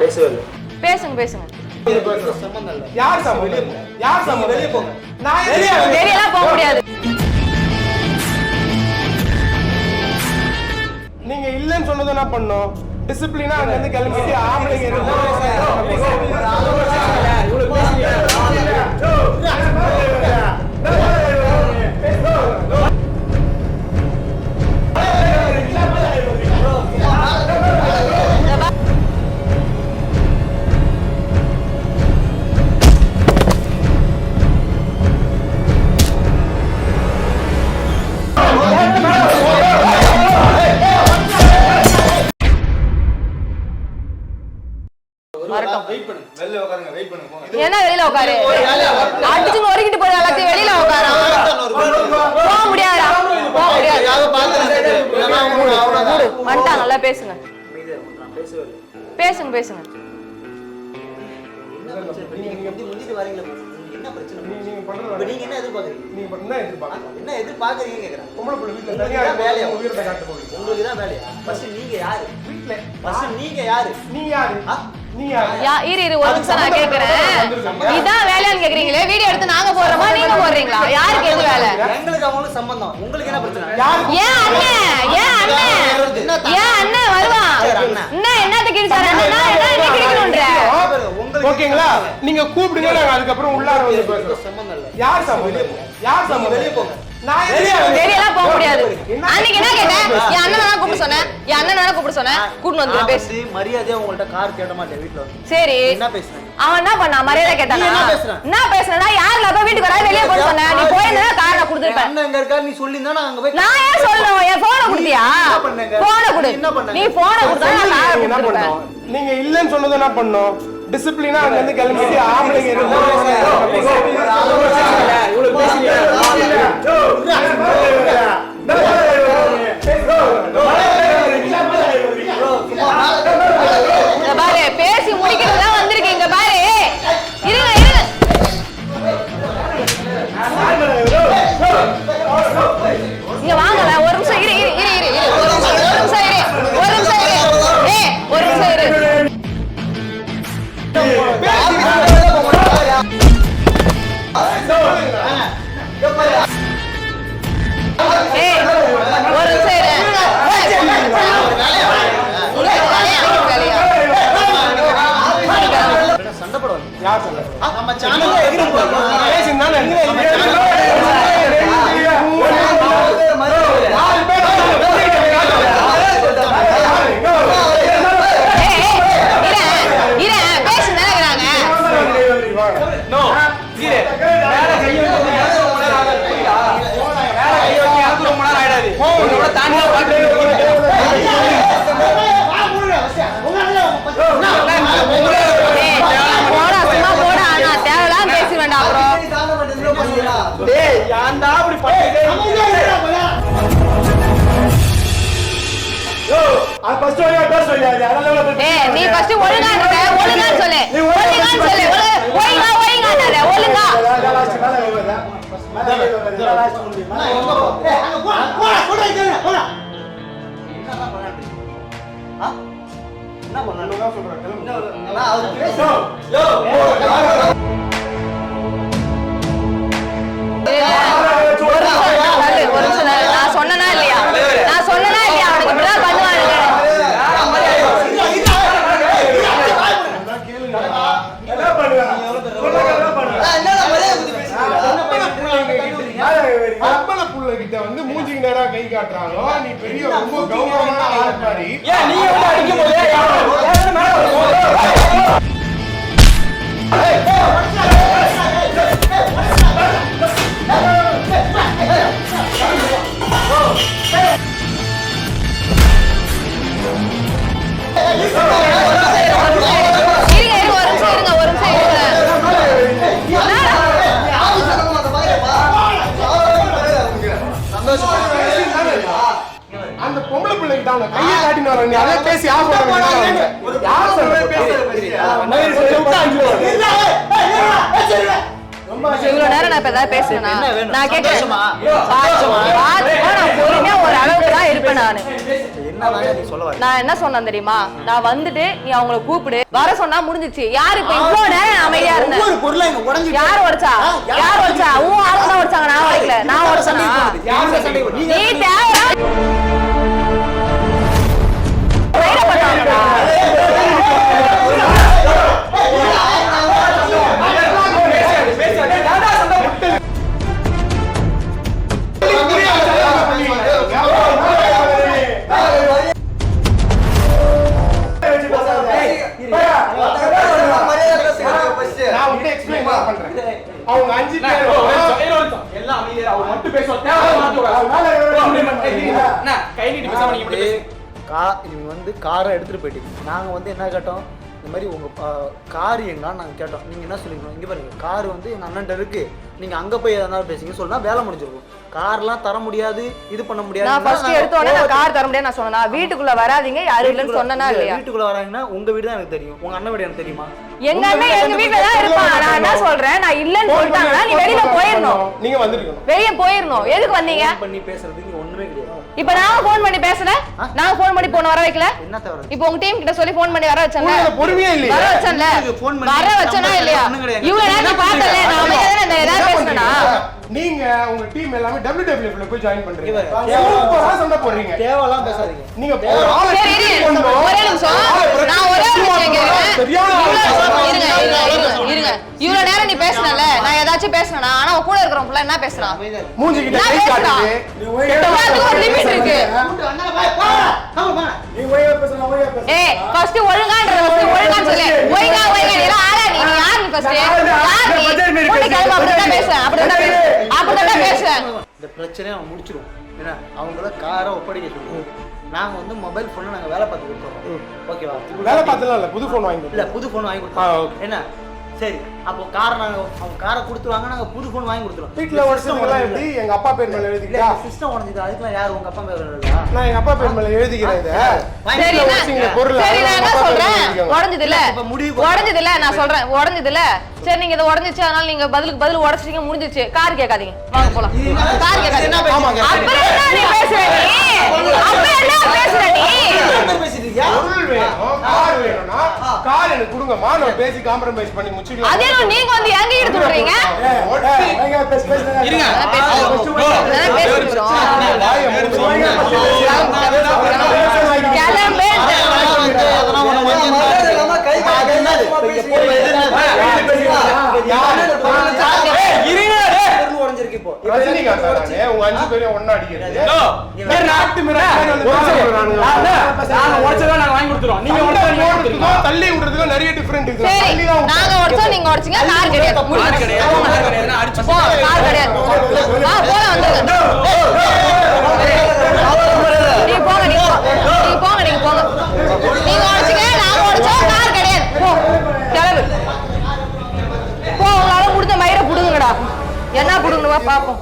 பேசவே இல்லை. பேசுங்க பேசுங்க. யார் சார் வெளியே போங்க, யார் சார் வெளியே போங்க. நான் வெளியெல்லாம் போக முடியாது. நீங்க இல்லன்னு சொன்னது என்ன பண்ணோம்? டிசிப்ளினா அங்க இருந்து கிளம்பிட்டு ஆம்பளைங்க என்ன வெளியில உட்காரு, அடிச்சு நொறுக்கிட்டு போற எல்லாத்தையும் வெளியில உட்காரு. போக முடியாது, போக முடியாது. வந்துட்டாங்க, நல்லா பேசுங்க பேசுங்க பேசுங்க. ஒரு நிமிஷம் நான் கேக்குறேன், இதான் வேலையான்னு கேக்குறீங்களே, வீடியோ எடுத்து நாங்க போடுறோமா நீங்க போடுறீங்களா? யாருக்கு எது வேலை? எங்களுக்கு அவங்களுக்கு சம்பந்தம், உங்களுக்கு என்ன பிரச்சனை? ஏன் அண்ணன் வருவான், என்னத்துக்கு கிழிச்சாரு? என்ன கிழிக்கணும்ன்ற? ஓகேங்களா? நீங்க கூப்பிடுங்க, நாங்க அதுக்கப்புறம் உள்ளார வந்து பேசுறோம். யார் சார் வெளியே போங்க, யார் சார் வெளியே போங்க. வெளியெல்லாம் போக முடியாது. அன்னைக்கு என்ன கேட்டேன்? என் அண்ணன் வேணா கூப்பிட சொன்னேன், என் அண்ணன் வேணா கூப்பிட சொன்னேன், கூட்டிட்டு வந்து பேசு. மரியாதையா உங்கள்ட்ட கார் கேட்ட மாட்டேன் வீட்ல வந்து. சரி, என்ன பேசுறேன்? அவன் என்ன பண்ணா? மரியாதை கேட்டானா? என்ன பேசுறேன்னா யாருல அப்ப வீட்டுக்கு வரா வெளிய போய் சொன்ன, நீ போயினா காரை நான் கொடுத்துருப்பேன். அண்ணன் எங்க இருக்கா நீ சொல்லினா நான் அங்க போய். நான் ஏன் சொல்லணும்? என் போனை கொடுத்தியா? போனை கொடு. நீ போனை கொடுத்தா நான் காரை கொடுத்துருப்பேன். நீங்க இல்லன்னு சொன்னது என்ன பண்ணோம்? டிசிப்ளினா அங்க இருந்து கிளம்பிட்டு ஆம்பளைங்க பாரு, பேசி முடிக்கிறதுதான் வந்திருக்கீங்க பாரு. இருங்க இருங்க, இங்க வாங்கல. ஒரு நிமிஷம் இரு இரு இரு இரு, ஒரு நிமிஷம் இரு, ஒரு நிமிஷம் இரு, ஒரு நிமிஷம் இரு. நீ ஃபர்ஸ்ட் ஒழுங்கா இருக்க, ஒழுங்கா சொல்லு, ஒழுங்கா சொல்லு, ஒழுங்கா ஒழுங்கா ஒழுங்கா. என்ன பண்ணனும் சொல்றேன். நான் சொன்னனா இல்லையா? நான் சொன்னனா இல்லையா? அவனுக்கு இப்படிதான் பண்ணுவானுங்க. வந்து மூஞ்சிக்கு நேரா கை காட்டுறாங்க. நீ பெரிய ரொம்ப கௌரவமான ஆள் மாதிரி. ஏன் நீ வந்து அடிக்கும் போது அந்த பொம்பளை பிள்ளைகிட்ட அவன கையை காட்டின்னு வர நீ அதே பேசி யார் சொல்றாங்க? யார் சொல்றே இவ்வளவு நேரம் நான் இப்ப ஏதாவது பேசுறேன்னா நான் கேட்கிறேன். நான் பொறுமையா ஒரு அளவுக்கு தான் இருப்பேன். இருப்பேன் நானு. என்னதாங்க நீ சொல்ல வர? நான் என்ன சொன்னேன் தெரியுமா? நான் வந்துட்டு நீ அவங்கள கூப்பிடு, வர சொன்னா முடிஞ்சிச்சு. யாரு இப்ப இவ்வளவு நேரம் அமைதியா இருந்தேன்? ஒவ்வொரு பொருளா இங்க உடைஞ்சு யார் உடைச்சா? யார் உடைச்சா? உன் ஆளுங்க தான் உடைச்சாங்க, நான் உடைக்கல. நான் உடைச்சனா? யாரு சண்டை போடுது? நீ தேவையா கையில பண்ணாங்கடா. நான் உன்கிட்ட explain பண்றேன். அவங்க 5 பேர் எல்லாம் அமைதியா அவர் மட்டும் பேசுவார். தேவை கை நீட்டி பேசாம நீங்க மட்டும் பேசுங்க. நீங்க வந்து காரை எடுத்துட்டு போயிட்டீங்க. நாங்க வந்து என்ன கேட்டோம், இந்த மாதிரி உங்க கார் எங்கன்னு நாங்க கேட்டோம். நீங்க என்ன சொல்லிருக்கோம், இங்க பாருங்க கார் வந்து எங்க அண்ணன்ட்ட இருக்கு, நீங்க அங்க போய் எதனால பேசுங்க சொன்னா வேலை முடிஞ்சிருக்கும். கார்லாம் தர முடியாது, இது பண்ண முடியாது. நான் ஃபர்ஸ்ட் எடுத்தோனே நான் கார் தர முடியாது நான் சொன்னேனா? வீட்டுக்குள்ள வராதீங்க யாரும் இல்லன்னு சொன்னனா இல்லையா? வீட்டுக்குள்ள வராங்கன்னா உங்க வீடு தான் எனக்கு தெரியும், உங்க அண்ணன் வீடு எனக்கு தெரியுமா? எங்க அண்ணன் எங்க வீட்ல தான் இருப்பான். நான் என்ன சொல்றேன், நான் இல்லன்னு சொல்லிட்டாங்கன்னா நீ வெளியில போயிரணும். நீங்க வந்திருக்கணும். வெளிய போயிரணும். எதுக்கு வந்தீங்க? ஃபோன் பண்ணி பேசுறதுக்கு ஒண்ணுமே கிடையாது. இப்போ நான் ஃபோன் பண்ணி பேசுறேன். நான் ஃபோன் பண்ணி போன் வர வைக்கல. என்ன தவிர இப்போ உங்க டீம் கிட்ட சொல்லி ஃபோன் பண்ணி வர வச்சேன்ல. பொறுமையே இல்லையா? வர வச்சேன்ல. வர வச்சனா இல்லையா? இவ்வளவு நேரம் பார்த்தல நான் அமைதியா நான் ஏதாவது பேசுனேனா? நீங்க உங்க டீம் எல்லாமே WWF ல போய் ஜாயின் பண்றீங்க. சூப்பரா சண்டை போடுறீங்க. தேவலாம் பேசாதீங்க. நீங்க ஒரு ஆளை சரி இரு. ஒரே நிமிஷம். நான் ஒரே ஒரு விஷயம் கேக்குறேன். இருங்க. இவ்வளவு நேரம் நீ பேசுனல, நான் ஏதாச்சும் பேசுனேனா? ஆனா உன் கூட இருக்கிறவங்க ஃபுல்லா என்ன பேசுறான்? மூஞ்சி கிட்ட கை காட்டுது. எல்லாத்துக்கும் ஒரு லிமிட் இருக்கு. ஏய் ஃபர்ஸ்ட் ஒழுங்கான்றத ஒழுங்கா சொல்லு. ஒழுங்கா நீ ஆளா நீ யார் நீ ஃபர்ஸ்ட்? யார் நீ? போய் கிளம்ப அப்படிதான் பேசுறேன். அப்படிதான் பேசுறேன். இந்த பிரச்சனையை அவன் முடிச்சிருவோம். ஏன்னா அவங்கள காரை ஒப்படைக்க சொல்லுவோம். நாங்க வந்து மொபைல் போனை நாங்க வேலை பார்த்து கொடுத்துறோம். ஓகேவா? வேலை பார்த்தலாம் இல்ல, புது போன் வாங்கி இல்ல புது போன் வாங்கி கொடுத்தோம். என்ன சரி, அப்போ காரை நாங்க அவங்க காரை கொடுத்துருவாங்க, நாங்க புது போன் வாங்கி கொடுத்துருவோம். வீட்ல உடைச்சதெல்லாம் எப்படி எங்க அப்பா பேர் மேல எழுதிக்கிட்டா? சிஸ்டம் உடைஞ்சது, அதுக்கெல்லாம் யார் உங்க அப்பா பேர் எழுதுறா? நான் எங்க அப்பா பேர் மேல எழுதிக்கிறேன் இத. சரி நான் என்ன சொல்றேன், உடைஞ்சது இல்ல நான் சொல்றேன், உடைஞ்சது இல்ல. சரி நீங்க இத உடைஞ்சிச்சு, அதனால நீங்க பதில் உடைச்சிட்டீங்க, முடிஞ்சிச்சு. கார் கேட்காதீங்க, வாங்க போலாம். கார் கேட்காதீங்க. அப்புறம் என்ன நீ பேசுற நீ? அப்புறம் என்ன பேசுற நீ? பொருள் வேணும், கார் வேணும்னா கார் எனக்கு கொடுங்கம்மா, நான் பேசி காம்ப்ரமைஸ் பண்ணி முடிச்சிடலாம். அதே நீங்க வந்து எங்க எடுத்து விடுறீங்க? இருங்க. ரஜினிகாந்த் தானே உங்க 5 பேரையும் ஒண்ணா அடிக்கிறது. தள்ளி விடுறதுக்கு நிறைய டிஃபரெண்ட் இருக்கு. சரி நாங்க உடைச்சோம், நீங்க உடைச்சீங்க, கார் கிடையாது. கார் கிடையாது. போலாம் வந்துருங்க. நீ போங்க. நீங்க உடைச்சீங்க, நாங்க உடைச்சோம், கார் கிடையாது. போ கிளம்பு. போ, உங்களால முடிஞ்ச மயிரை புடுங்கடா. என்ன புடுங்கணுமா பாப்போம்.